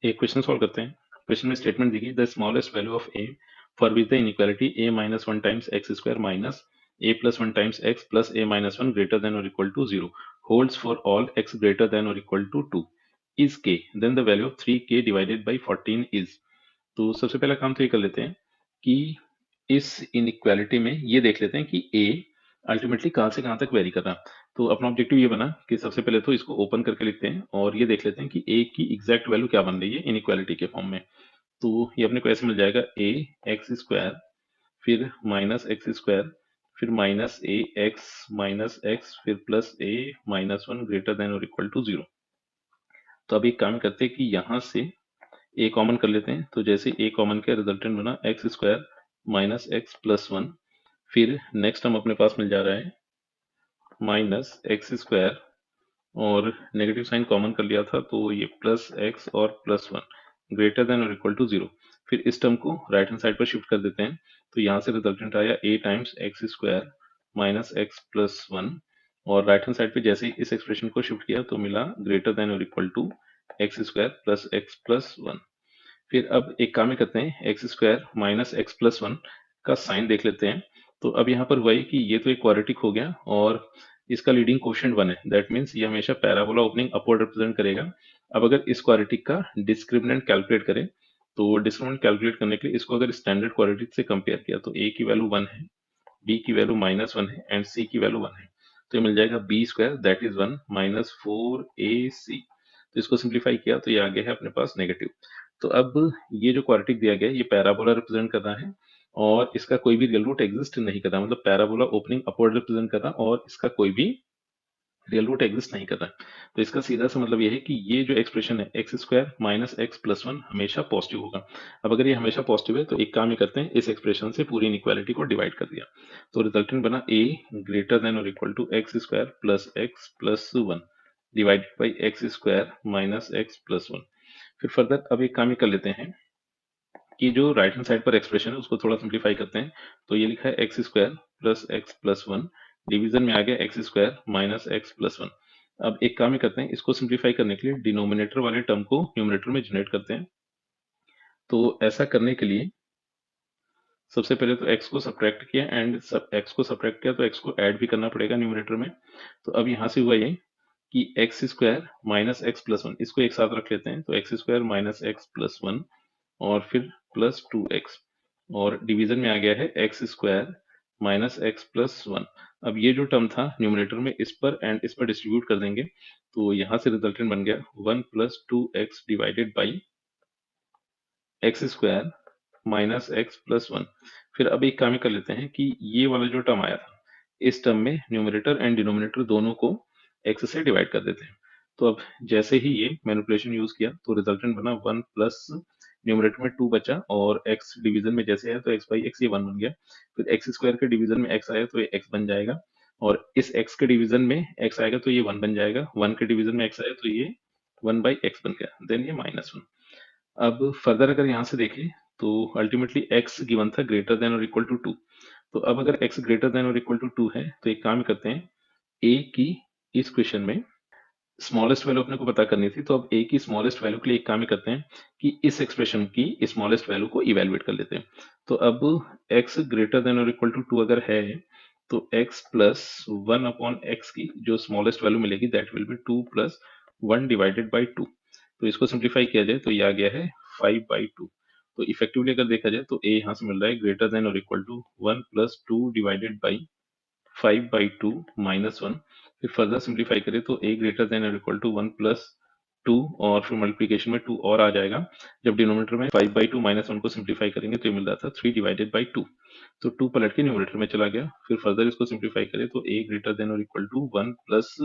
एक question solve करते हैं। क्वेश्चन में स्टेटमेंट दी गई, the smallest value of A for which the inequality A minus one times X square minus A plus one times X plus A minus one greater than और equal to zero holds for all X greater than और equal to two is K, then the value of three K divided by 14 is. तो सबसे पहला काम तो ये कर लेते हैं कि इस इनइक्वालिटी में ये देख लेते हैं कि ए अल्टीमेटली कहाँ से कहाँ तक वेरी कर रहा है। तो अपना ऑब्जेक्टिव ये बना कि सबसे पहले तो इसको ओपन करके लिखते हैं और ये देख लेते हैं कि ए की एग्जैक्ट वैल्यू क्या बन रही है इनइक्वालिटी के फॉर्म में। तो ये अपने को ऐसे मिल जाएगा ए एक्स स्क्वायर, फिर माइनस एक्स स्क्वायर, फिर माइनस ए एक्स माइनस एक्स, फिर plus A minus one greater than और इक्वल टू जीरो। तो अब एक काम करते हैं कि यहाँ से ए कॉमन कर लेते हैं। तो जैसे ए कॉमन किया, रिजल्टेंट बना X square minus X plus one. फिर नेक्स्ट हम अपने पास मिल जा रहा है माइनस एक्स स्क्वायर, और नेगेटिव साइन कॉमन कर लिया था तो ये प्लस एक्स और प्लस वन ग्रेटर देन और इक्वल टू जीरो। फिर इस टर्म को राइट हैंड साइड पर शिफ्ट कर देते हैं। तो यहाँ से रिजल्टेंट आया A times X square minus X plus one, और राइट हैंड साइड पे जैसे ही इस एक्सप्रेशन को शिफ्ट किया तो मिला ग्रेटर देन और equal to X square plus X plus one. फिर अब एक काम ही करते हैं, X square minus X plus one का साइन देख लेते हैं। तो अब यहाँ पर हुआ है कि ये तो एक क्वाड्रेटिक हो गया और इसका लीडिंग कोशेंट वन है, दैट मीन्स ये हमेशा पैराबोला ओपनिंग अपवर्ड रिप्रेजेंट करेगा। अब अगर इस क्वाड्रेटिक का डिस्क्रिमिनेंट कैलकुलेट करें, तो डिस्क्रिमिनेंट कैलकुलेट करने के लिए इसको अगर स्टैंडर्ड क्वाड्रेटिक से कंपेयर किया तो ए की वैल्यू वन है, बी की वैल्यू माइनस वन है एंड सी की वैल्यू वन है। तो ये मिल जाएगा B square that is one minus four A C. तो इसको सिंप्लीफाई किया तो ये आ गया है अपने पास नेगेटिव। तो अब ये जो क्वाड्रेटिक दिया गया है ये पैराबोला रिप्रेजेंट कर रहा है और इसका कोई भी रियल रूट एग्जिस्ट नहीं कर रहा, मतलब पैराबोला ओपनिंग अपवर्ड रिप्रेजेंट कर रहा और इसका कोई भी रियल रूट एग्जिस्ट नहीं कर रहा है। तो इसका सीधा सा मतलब ये है कि ये जो एक्सप्रेशन है x square minus X plus one हमेशा पॉजिटिव होगा। अब अगर ये हमेशा पॉजिटिव है तो एक काम ही करते हैं, इस एक्सप्रेशन से पूरी इनइक्वालिटी को डिवाइड कर दिया। तो रिजल्टेंट बना ए ग्रेटर देन और equal to X square plus X plus one divided by X square minus X plus one. फिर फर्दर अब एक काम ही कर लेते हैं कि जो राइट हैंड साइड पर एक्सप्रेशन है उसको थोड़ा सिंप्लीफाई करते हैं। तो ये लिखा है x square plus X plus one, division में आ गया x square minus X plus one. अब एक काम ही करते हैं, इसको सिंप्लीफाई करने के लिए डिनोमिनेटर वाले टर्म को न्यूमरेटर में जनरेट करते हैं। तो ऐसा करने के लिए सबसे पहले तो x को सब्ट्रैक्ट किया एंड सब x को सब्ट्रैक्ट किया तो x को ऐड भी करना पड़ेगा न्यूमरेटर में। तो अब यहाँ से हुआ ये कि x square minus X plus one, इसको एक साथ रख लेते हैं। तो x square minus X plus one और फिर प्लस टू एक्स, और डिवीजन में आ गया है x square minus X plus one. अब ये जो टर्म था न्यूमरेटर में इस पर एंड इस पर डिस्ट्रीब्यूट कर देंगे। तो यहाँ से रिजल्टेंट बन गया one plus to x divided by X square minus X plus one. फिर अब एक काम ही कर लेते हैं कि ये वाला जो टर्म आया था इस टर्म में न्यूमरेटर एंड डिनोमिनेटर दोनों को एक्स से डिवाइड कर देते हैं। तो अब जैसे ही ये मैनिपुलेशन यूज किया तो रिजल्टेंट बना वन प्लस न्यूमरेटर में टू बचा और एक्स डिवीजन में जैसे है तो एक्स बाई एक्स ये वन बन गया। फिर एक्स स्क्वायर के डिवीजन में एक्स आया तो ये एक्स बन जाएगा, और इस एक्स के डिवीजन में एक्स आएगा तो ये वन बन जाएगा, वन के डिवीजन में एक्स आया तो ये वन बाई एक्स बन गया, देन ये माइनस वन। अब फर्दर अगर यहाँ से देखें तो अल्टीमेटली x गिवन था ग्रेटर देन और इक्वल टू टू। तो अब अगर x ग्रेटर देन और इक्वल टू टू है तो एक काम करते हैं, a की इस क्वेश्चन में स्मॉलेस्ट वैल्यू अपने को पता करनी थी। तो अब a की स्मॉलेस्ट वैल्यू के लिए एक काम ही करते हैं कि इस एक्सप्रेशन की स्मॉलेस्ट वैल्यू को इवेलुएट कर लेते हैं। तो अब x ग्रेटर देन और इक्वल टू टू अगर है तो x plus one upon x की जो स्मॉलेस्ट वैल्यू मिलेगी that will be two plus one divided by two. तो इसको सिंप्लीफाई किया जाए तो ये आ गया है फाइव बाई टू। तो इफेक्टिवली अगर देखा जाए तो a यहाँ से मिल रहा है ग्रेटर देन और equal to one plus two divided by five by two minus one. फिर फर्दर सिंप्लीफाई करें तो a ग्रेटर देन और equal to one plus two, और फिर मल्टीप्लीकेशन में टू और आ जाएगा। जब डिनोमिनेटर में five by two minus one को सिंप्लीफाई करेंगे तो ये मिल रहा था थ्री डिवाइडेड बाई टू। तो टू पलट के न्यूमरेटर में चला गया। फिर फर्दर इसको सिंप्लीफाई करें तो a ग्रेटर देन और equal to one plus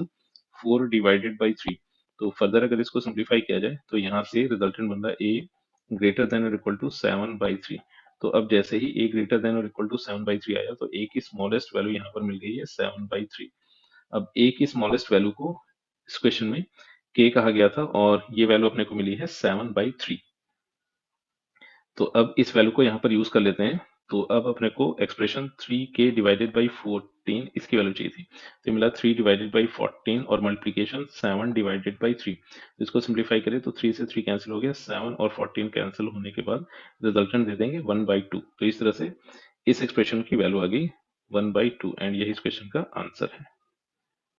four divided by three. तो फर्दर अगर इसको सिंप्लीफाई किया जाए तो यहाँ से रिजल्टेंट बन रहा है a ग्रेटर देन और equal to seven by three. तो अब जैसे ही a ग्रेटर देन और equal to seven by three आया तो a की स्मॉलेस्ट वैल्यू यहाँ पर मिल गई है सेवन बाई थ्री। अब a की स्मॉलेस्ट वैल्यू को इस क्वेश्चन में k कहा गया था और ये वैल्यू अपने को मिली है सेवन बाई थ्री। तो अब इस वैल्यू को यहाँ पर यूज कर लेते हैं। तो अब अपने को एक्सप्रेशन 3k डिवाइडेड बाई 14 इसकी वैल्यू चाहिए थी, तो मिला 3 डिवाइडेड बाई 14 और मल्टीप्लीकेशन 7 डिवाइडेड बाई 3। तो इसको सिंप्लीफाई करें तो 3 से 3 कैंसिल हो गया, 7 और 14 कैंसिल होने के बाद रिजल्टेंट दे देंगे 1/2। तो इस तरह से इस एक्सप्रेशन की वैल्यू आ गई 1/2 एंड यही इस क्वेश्चन का आंसर है।